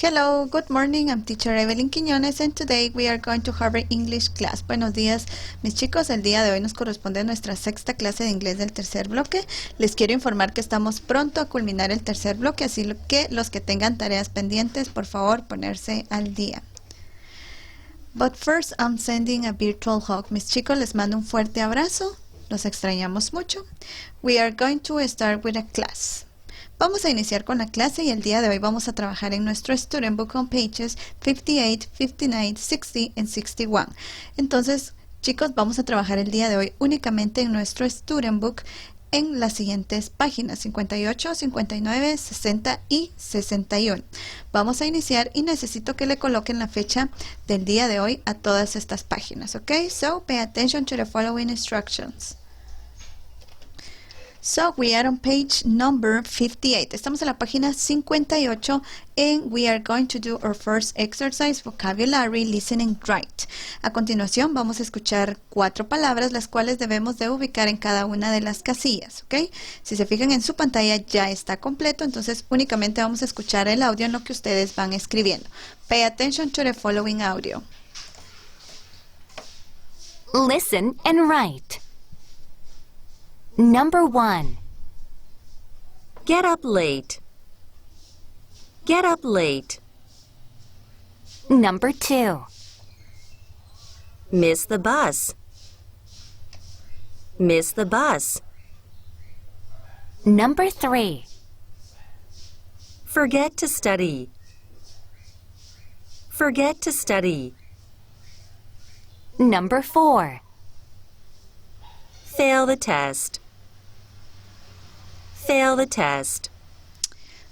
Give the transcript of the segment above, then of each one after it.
Hello, good morning, I'm teacher Evelyn Quiñones and today we are going to have our English class. Buenos días, mis chicos, el día de hoy nos corresponde nuestra sexta clase de inglés del tercer bloque. Les quiero informar que estamos pronto a culminar el tercer bloque, así que los que tengan tareas pendientes, por favor, ponerse al día. But first, I'm sending a virtual hug. Mis chicos, les mando un fuerte abrazo. Los extrañamos mucho. We are going to start with a class. Vamos a iniciar con la clase y el día de hoy vamos a trabajar en nuestro Student Book on pages 58, 59, 60 and 61. Entonces, chicos, vamos a trabajar el día de hoy únicamente en nuestro Student Book en las siguientes páginas 58, 59, 60 y 61. Vamos a iniciar y necesito que le coloquen la fecha del día de hoy a todas estas páginas, ¿ok? So, pay attention to the following instructions. So, we are on page number 58. Estamos en la página 58 and we are going to do our first exercise, vocabulary, listening, write. A continuación vamos a escuchar 4 palabras, las cuales debemos de ubicar en cada una de las casillas, ¿ok? Si se fijan en su pantalla ya está completo, entonces únicamente vamos a escuchar el audio en lo que ustedes van escribiendo. Pay attention to the following audio. Listen and write. Number 1. Get up late. Get up late. Number 2. Miss the bus. Miss the bus. Number 3. Forget to study. Forget to study. Number 4. Fail the test. Fail the test.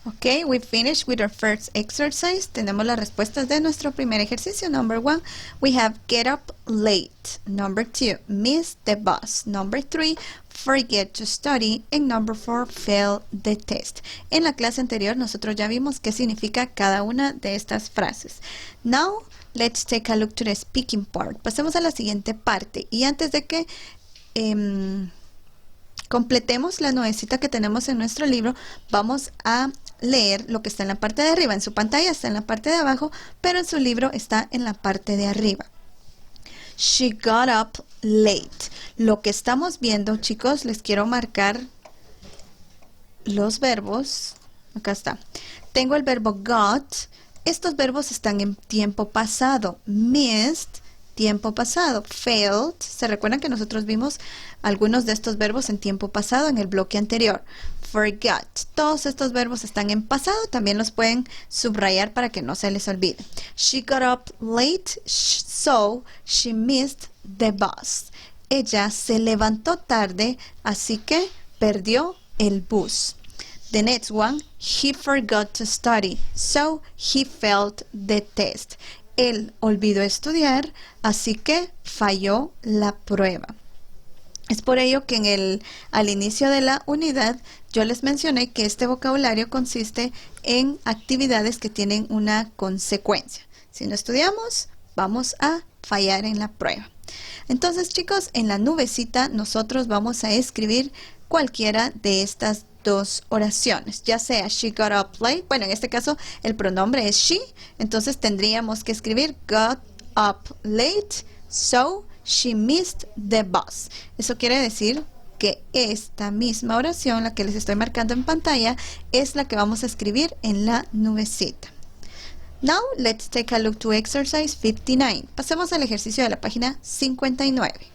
Ok, we finished with our first exercise. Tenemos las respuestas de nuestro primer ejercicio. Number 1, we have get up late. Number 2, miss the bus. Number 3, forget to study. And number 4, fail the test. En la clase anterior nosotros ya vimos qué significa cada una de estas frases. Now, let's take a look to the speaking part. Pasemos a la siguiente parte. Y antes de que completemos la nuevecita que tenemos en nuestro libro, vamos a leer lo que está en la parte de arriba. En su pantalla está en la parte de abajo, pero en su libro está en la parte de arriba. She got up late. Lo que estamos viendo, chicos, les quiero marcar los verbos. Acá está. Tengo el verbo got. Estos verbos están en tiempo pasado. Missed, tiempo pasado. Failed, se recuerdan que nosotros vimos algunos de estos verbos en tiempo pasado en el bloque anterior. Forgot, todos estos verbos están en pasado, también los pueden subrayar para que no se les olvide. She got up late, so she missed the bus. Ella se levantó tarde, así que perdió el bus. The next one, he forgot to study, so he failed the test. Él olvidó estudiar, así que falló la prueba. Es por ello que al inicio de la unidad yo les mencioné que este vocabulario consiste en actividades que tienen una consecuencia. Si no estudiamos, vamos a fallar en la prueba. Entonces, chicos, en la nubecita nosotros vamos a escribir cualquiera de estas dos oraciones, ya sea she got up late, bueno, en este caso el pronombre es she, entonces tendríamos que escribir got up late, so she missed the bus. Eso quiere decir que esta misma oración, la que les estoy marcando en pantalla, es la que vamos a escribir en la nubecita. Now, let's take a look to exercise 59. Pasemos al ejercicio de la página 59.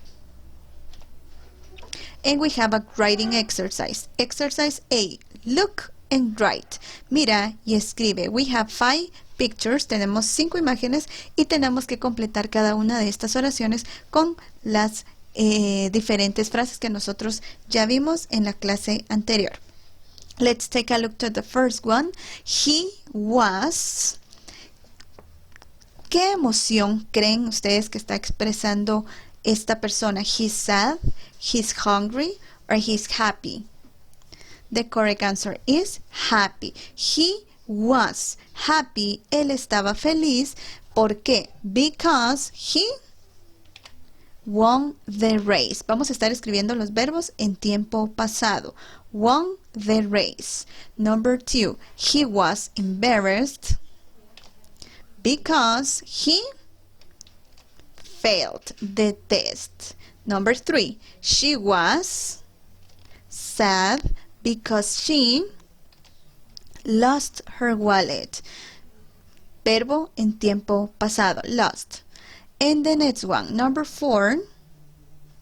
And we have a writing exercise. Exercise A. Look and write. Mira y escribe. We have 5 pictures. Tenemos 5 imágenes y tenemos que completar cada una de estas oraciones con las diferentes frases que nosotros ya vimos en la clase anterior. Let's take a look to the first one. He was. ¿Qué emoción creen ustedes que está expresando esta persona? He's sad, he's hungry, or he's happy? The correct answer is happy. He was happy. Él estaba feliz. ¿Por qué? Because he won the race. Vamos a estar escribiendo los verbos en tiempo pasado. Won the race. Number 2. He was embarrassed. because he failed the test. Number 3, she was sad because she lost her wallet. Verbo en tiempo pasado, lost. And the next one, number 4,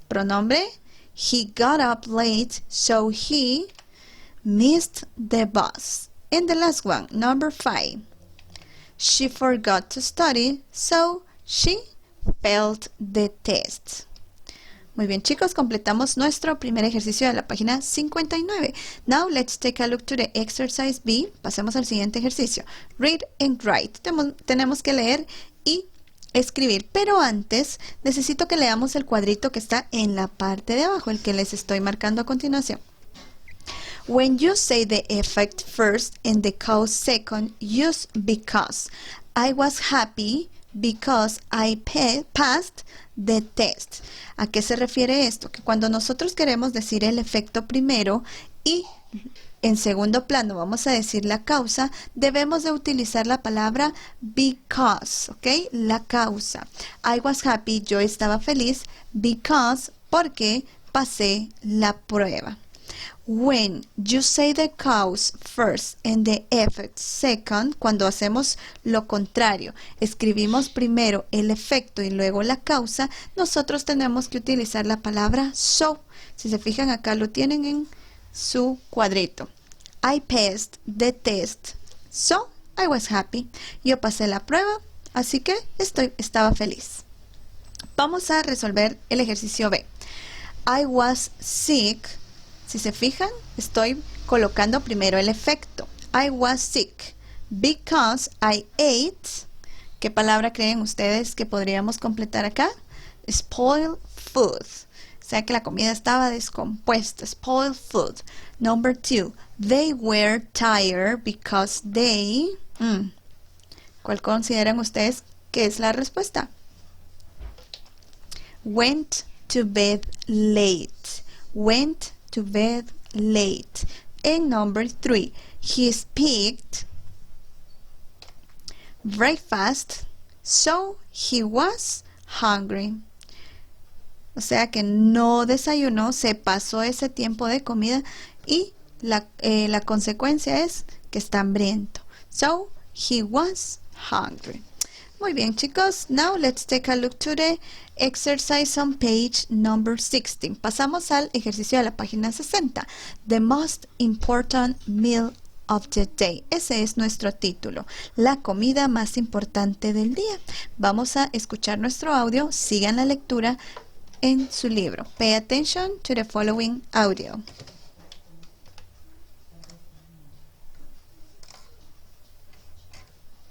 pronombre, he got up late, so he missed the bus. And the last one, number 5, she forgot to study, so she failed the test. Muy bien, chicos, completamos nuestro primer ejercicio de la página 59. Now, let's take a look to the exercise B. Pasemos al siguiente ejercicio. Read and write. Tenemos que leer y escribir, pero antes necesito que leamos el cuadrito que está en la parte de abajo, el que les estoy marcando a continuación. When you say the effect first and the cause second, use because. I was happy because I passed the test. ¿A qué se refiere esto? Que cuando nosotros queremos decir el efecto primero y en segundo plano vamos a decir la causa, debemos de utilizar la palabra because, ¿ok? La causa. I was happy, yo estaba feliz, because, porque pasé la prueba. When you say the cause first and the effect second, cuando hacemos lo contrario, escribimos primero el efecto y luego la causa, nosotros tenemos que utilizar la palabra so. Si se fijan acá lo tienen en su cuadrito. I passed the test, so I was happy. Yo pasé la prueba, así que estaba feliz. Vamos a resolver el ejercicio B. I was sick. Si se fijan, estoy colocando primero el efecto. I was sick because I ate. ¿Qué palabra creen ustedes que podríamos completar acá? Spoiled food. O sea que la comida estaba descompuesta. Spoiled food. Number 2. They were tired because they... ¿Cuál consideran ustedes que es la respuesta? Went to bed late. Went to bed late. And number 3, he skipped breakfast, so he was hungry. O sea que no desayunó, se pasó ese tiempo de comida y la consecuencia es que está hambriento. So he was hungry. Muy bien, chicos. Now let's take a look to the exercise on page number 16. Pasamos al ejercicio de la página 60. The most important meal of the day. Ese es nuestro título. La comida más importante del día. Vamos a escuchar nuestro audio. Sigan la lectura en su libro. Pay attention to the following audio.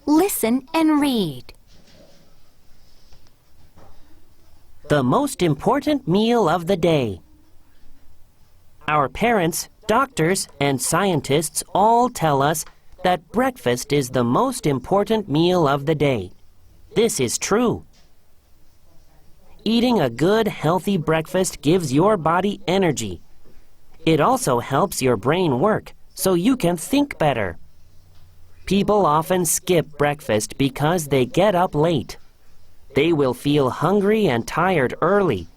Listen and read. The most important meal of the day. Our parents, doctors, and scientists all tell us that breakfast is the most important meal of the day. This is true. Eating a good, healthy breakfast gives your body energy. It also helps your brain work, so you can think better. People often skip breakfast because they get up late. They will feel hungry and tired early.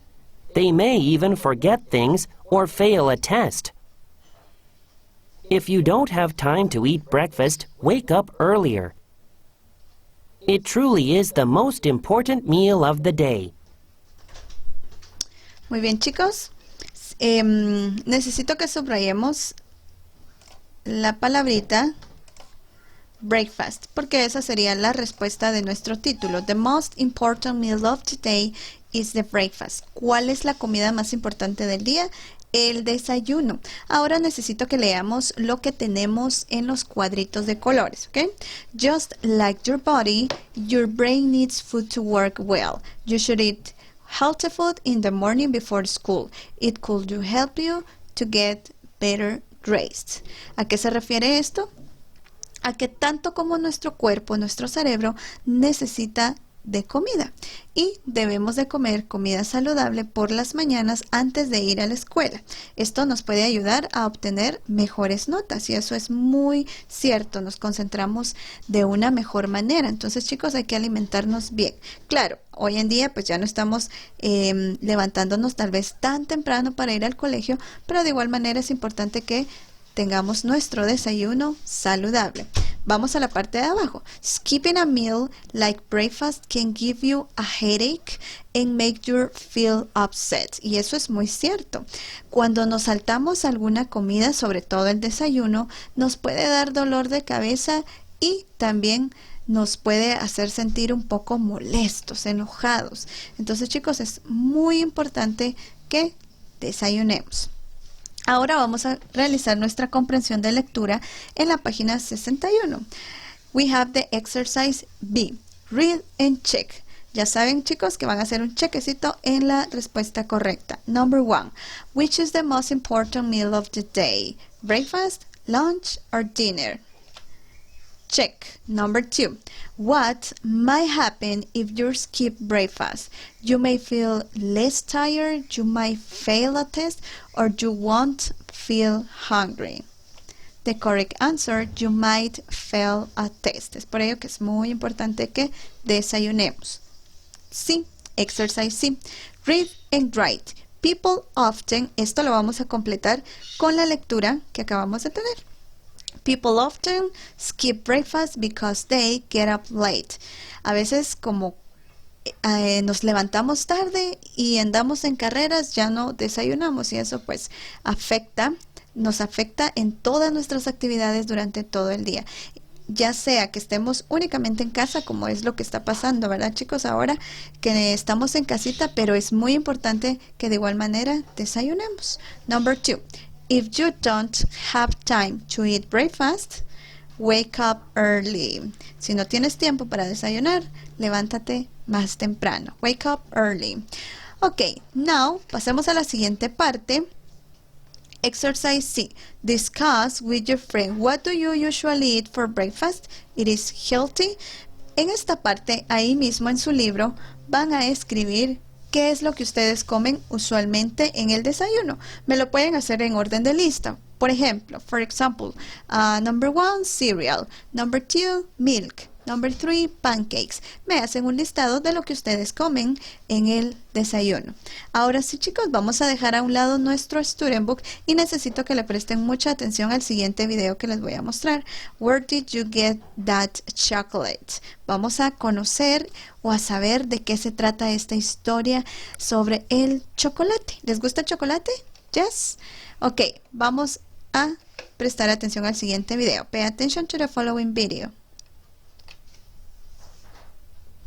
They may even forget things or fail a test. If you don't have time to eat breakfast, wake up earlier. It truly is the most important meal of the day. Muy bien, chicos. Necesito que subrayemos la palabrita breakfast, porque esa sería la respuesta de nuestro título. The most important meal of today is the breakfast. ¿Cuál es la comida más importante del día? El desayuno. Ahora necesito que leamos lo que tenemos en los cuadritos de colores, ¿ok? Just like your body, your brain needs food to work well. You should eat healthy food in the morning before school. It could help you to get better grades. ¿A qué se refiere esto? A que tanto como nuestro cuerpo, nuestro cerebro necesita de comida. Y debemos de comer comida saludable por las mañanas antes de ir a la escuela. Esto nos puede ayudar a obtener mejores notas y eso es muy cierto. Nos concentramos de una mejor manera. Entonces, chicos, hay que alimentarnos bien. Claro, hoy en día pues ya no estamos levantándonos tal vez tan temprano para ir al colegio, pero de igual manera es importante que tengamos nuestro desayuno saludable. Vamos a la parte de abajo. Skipping a meal like breakfast can give you a headache and make you feel upset. Y eso es muy cierto. Cuando nos saltamos alguna comida, sobre todo el desayuno, nos puede dar dolor de cabeza y también nos puede hacer sentir un poco molestos, enojados. Entonces, chicos, es muy importante que desayunemos. Ahora vamos a realizar nuestra comprensión de lectura en la página 61. We have the exercise B. Read and check. Ya saben, chicos, que van a hacer un chequecito en la respuesta correcta. Number 1. Which is the most important meal of the day? Breakfast, lunch, or dinner? Check. Number 2. What might happen if you skip breakfast? You may feel less tired, you might fail a test, or you won't feel hungry. The correct answer, you might fail a test. Es por ello que es muy importante que desayunemos. Sí, exercise C. Read and write. People often, esto lo vamos a completar con la lectura que acabamos de tener. People often skip breakfast because they get up late. A veces como nos levantamos tarde y andamos en carreras, ya no desayunamos y eso pues nos afecta en todas nuestras actividades durante todo el día. Ya sea que estemos únicamente en casa, como es lo que está pasando, ¿verdad, chicos? Ahora que estamos en casita, pero es muy importante que de igual manera desayunemos. Number 2. If you don't have time to eat breakfast, wake up early. Si no tienes tiempo para desayunar, levántate más temprano. Wake up early. Ok, now pasemos a la siguiente parte. Exercise C. Discuss with your friend. What do you usually eat for breakfast? It is healthy. En esta parte, ahí mismo en su libro, van a escribir qué es lo que ustedes comen usualmente en el desayuno. Me lo pueden hacer en orden de lista. Por ejemplo, number 1, cereal. Number 2, milk. Number 3, pancakes. Me hacen un listado de lo que ustedes comen en el desayuno. Ahora sí, chicos, vamos a dejar a un lado nuestro student book y necesito que le presten mucha atención al siguiente video que les voy a mostrar. Where did you get that chocolate? Vamos a conocer o a saber de qué se trata esta historia sobre el chocolate. ¿Les gusta el chocolate? Yes? Ok, vamos a prestar atención al siguiente video. Pay attention to the following video.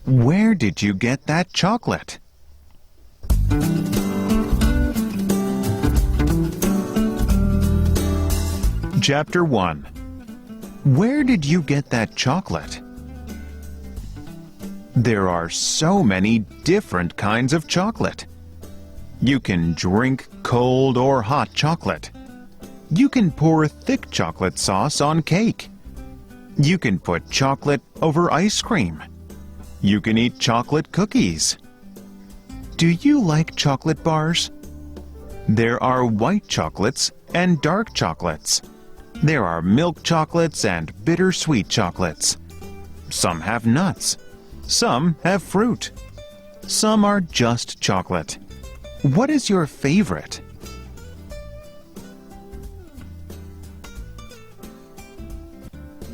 Where did you get that chocolate? Chapter 1. Where did you get that chocolate? There are so many different kinds of chocolate. You can drink cold or hot chocolate. You can pour thick chocolate sauce on cake. You can put chocolate over ice cream. You can eat chocolate cookies. Do you like chocolate bars? There are white chocolates and dark chocolates. There are milk chocolates and bittersweet chocolates. Some have nuts. Some have fruit. Some are just chocolate. What is your favorite?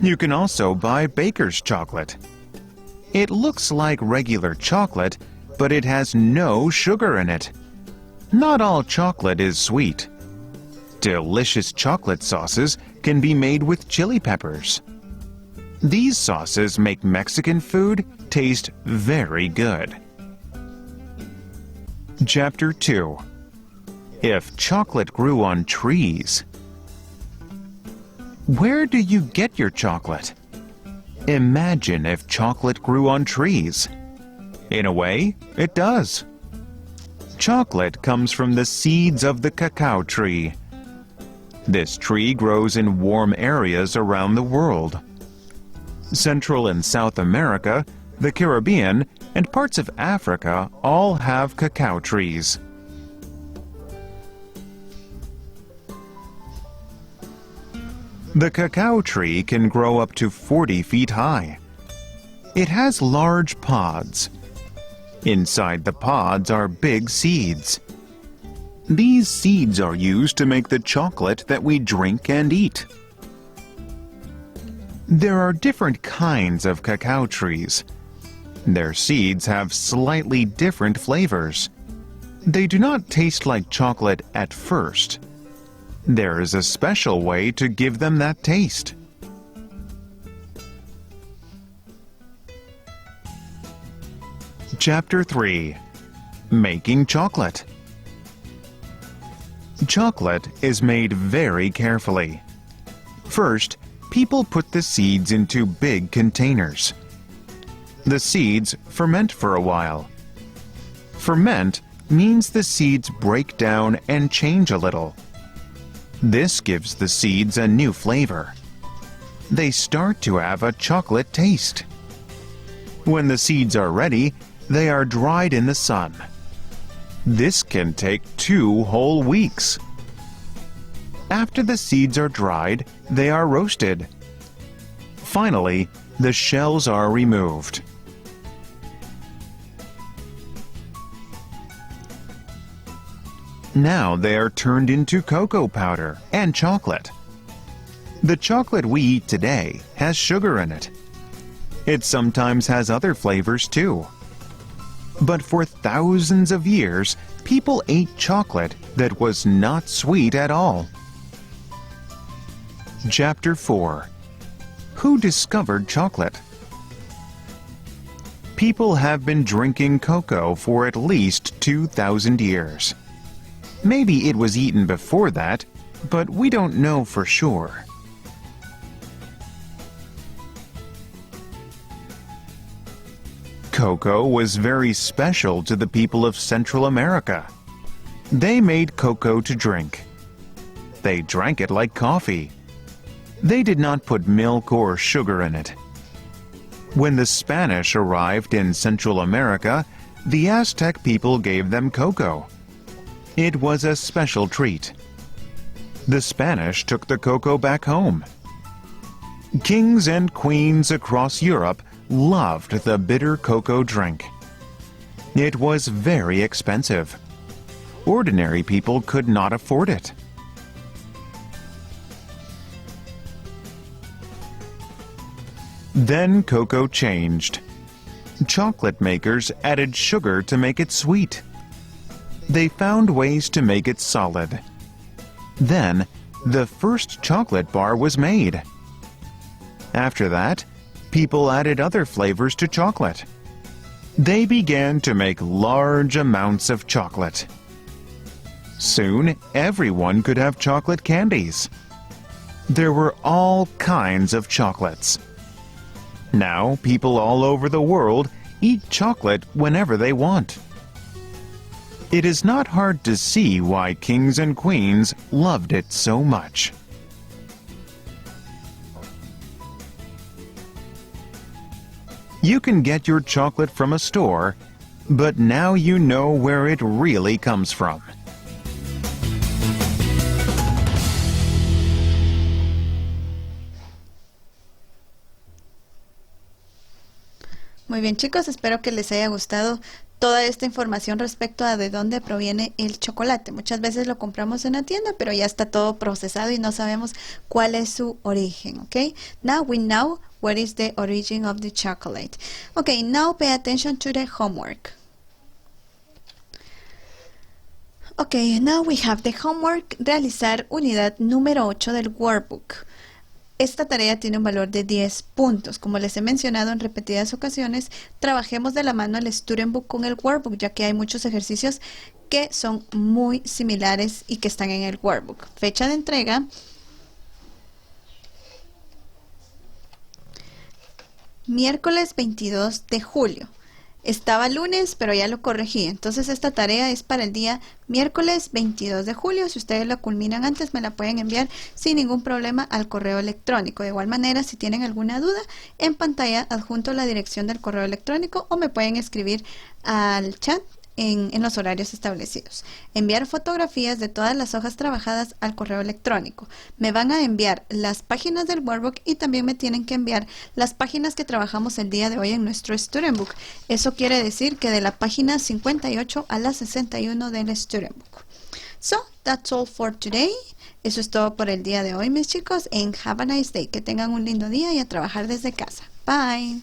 You can also buy baker's chocolate. It looks like regular chocolate, but it has no sugar in it. Not all chocolate is sweet. Delicious chocolate sauces can be made with chili peppers. These sauces make Mexican food taste very good. Chapter 2. If chocolate grew on trees. Where do you get your chocolate? Imagine if chocolate grew on trees. In a way, it does. Chocolate comes from the seeds of the cacao tree. This tree grows in warm areas around the world. Central and South America the Caribbean, and parts of Africa all have cacao trees. The cacao tree can grow up to 40 feet high. It has large pods. Inside the pods are big seeds. These seeds are used to make the chocolate that we drink and eat. There are different kinds of cacao trees. Their seeds have slightly different flavors. They do not taste like chocolate at first. There is a special way to give them that taste. Chapter 3. Making chocolate. Chocolate is made very carefully. First, people put the seeds into big containers. The seeds ferment for a while. Ferment means the seeds break down and change a little. This gives the seeds a new flavor. They start to have a chocolate taste. When the seeds are ready, they are dried in the sun. This can take 2 whole weeks. After the seeds are dried, they are roasted. Finally, the shells are removed. Now they are turned into cocoa powder and chocolate. The chocolate we eat today has sugar in it. It sometimes has other flavors too. But for thousands of years, people ate chocolate that was not sweet at all. Chapter 4. Who discovered chocolate? People have been drinking cocoa for at least 2,000 years. Maybe it was eaten before that, but we don't know for sure. Cocoa was very special to the people of Central America. They made cocoa to drink. They drank it like coffee. They did not put milk or sugar in it. When the Spanish arrived in Central America, the Aztec people gave them cocoa. It was a special treat. The Spanish took the cocoa back home. Kings and queens across Europe loved the bitter cocoa drink. It was very expensive. Ordinary people could not afford it. Then cocoa changed. Chocolate makers added sugar to make it sweet. They found ways to make it solid. Then, the first chocolate bar was made. After that, people added other flavors to chocolate. They began to make large amounts of chocolate. Soon, everyone could have chocolate candies. There were all kinds of chocolates. Now, people all over the world eat chocolate whenever they want. It is not hard to see why kings and queens loved it so much. You can get your chocolate from a store, but now you know where it really comes from. Muy bien, chicos, espero que les haya gustado toda esta información respecto a de dónde proviene el chocolate. Muchas veces lo compramos en la tienda, pero ya está todo procesado y no sabemos cuál es su origen, ¿ok? Now we know what is the origin of the chocolate. Okay, now pay attention to the homework. Okay, now we have the homework, realizar unidad número 8 del workbook. Esta tarea tiene un valor de 10 puntos. Como les he mencionado en repetidas ocasiones, trabajemos de la mano el student book con el workbook, ya que hay muchos ejercicios que son muy similares y que están en el workbook. Fecha de entrega: miércoles 22 de julio. Estaba lunes, pero ya lo corregí. Entonces esta tarea es para el día miércoles 22 de julio. Si ustedes la culminan antes, me la pueden enviar sin ningún problema al correo electrónico. De igual manera, si tienen alguna duda, en pantalla adjunto la dirección del correo electrónico o me pueden escribir al chat en los horarios establecidos. Enviar fotografías de todas las hojas trabajadas al correo electrónico. Me van a enviar las páginas del workbook y también me tienen que enviar las páginas que trabajamos el día de hoy en nuestro Student Book. Eso quiere decir que de la página 58 a la 61 del Student Book. So, that's all for today. Eso es todo por el día de hoy, mis chicos. And have a nice day. Que tengan un lindo día y a trabajar desde casa. Bye.